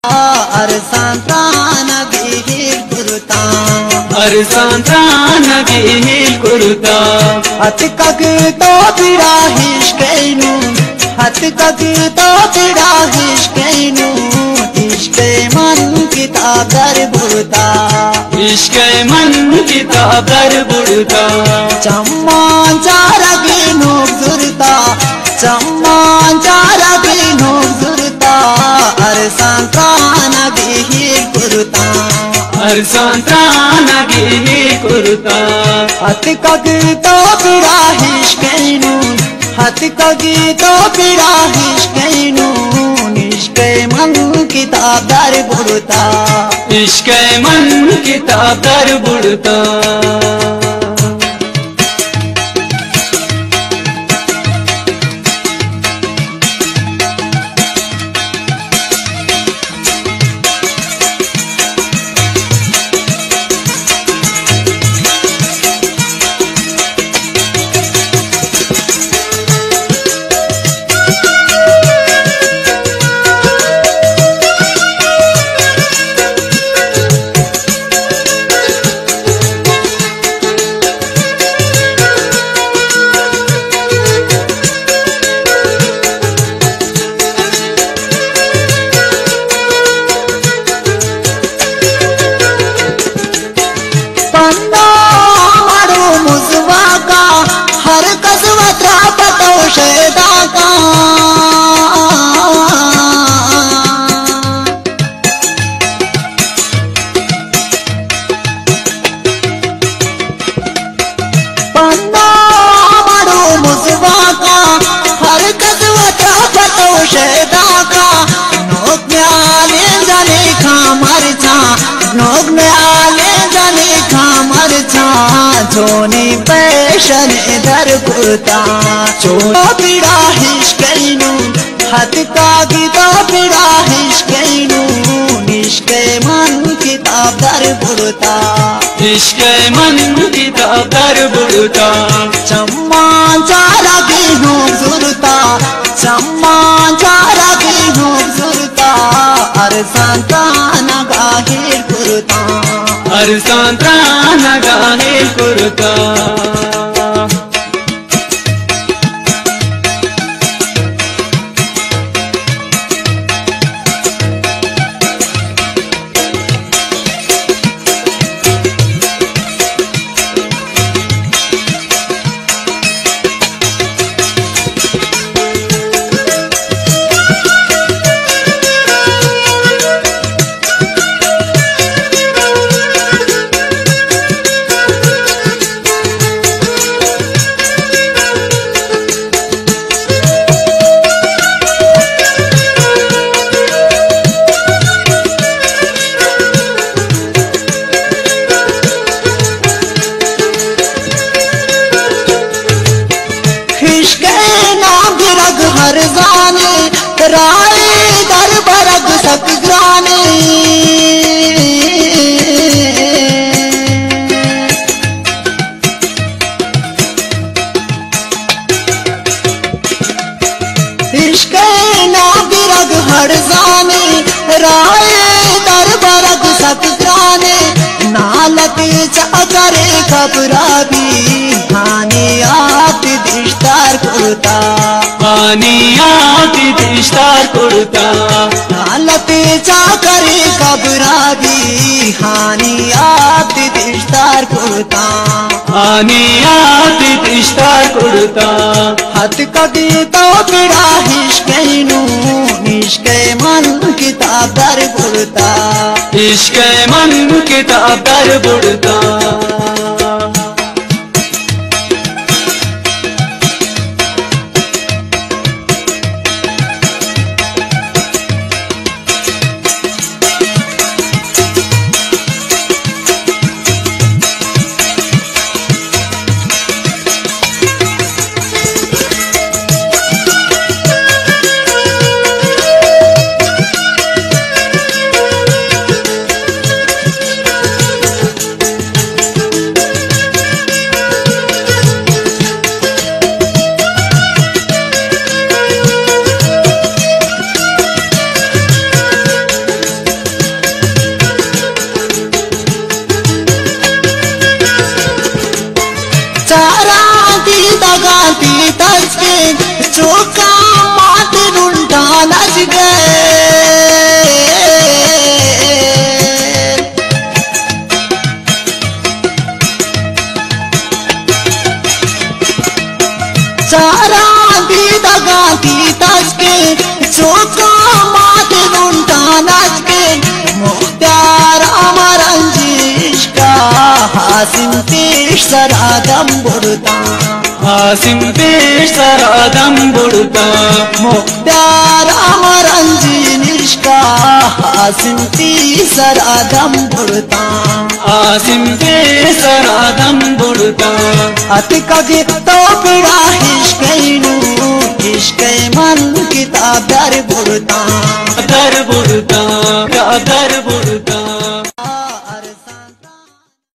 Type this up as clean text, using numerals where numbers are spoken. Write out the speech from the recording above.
Arsantrana gihil kurta Hatkak to pirahish kainu Hatkak to pirahish kainu Ishke man kitab dar burta Ishke man kitab dar burta Chamman chara ginu zurta Chamman chara ginu zurta Arsantrana gihil kurta Arsantrana gihil kurta Hatkak to pirahish kainu Hatkak to pirahish kainu Ishke man kitab dar burta Ishke man kitab dar burta छोने पैशन दर कुर्ता छोटा पिराहिश can हथ का Gita पिराहिश can निष्के मन किताब दर बुड़ता इश्के मन किताब दर बुड़ता चम्मा चारा गेहूं जुरता चम्मा चारा गेहूं जुरता अरसांताना गाहिर कुर्ता Arsantrana gihil kurta राय दर बरग सकग्राने इश्क़े ना बिरग हर जाने राय दर बरग सकग्राने नालत चाकरे खबराबी हानि आप दिश्तार कुर्ता आनियाति दिश्तार कुर्ता नालते चाकरे कबराबी हानियाति दिश्तार कुर्ता आनियाति दिश्तार कुर्ता हथ कदी तो पिराहिश कैनु निष्के मन किताब दर बुड़ता इश्के मन किताब दर बुड़ता चोका मात रुंटा नच गए सारा दी दगा की तज के चोका मात रुंटा नच के मुख्तार अमर अंजीश का हासिम पेश सरादम बुड़ता हासिम पेश सरादम बुड़ता मुख्तार अमर अंजीश का हासिम पेश सरादम बुड़ता हासिम पेश सरादम बुड़ता अतिकगे तो बिड़ा हिश्कैनु हिश्कै मन किताब दर बुड़ता दर बुड़ता दर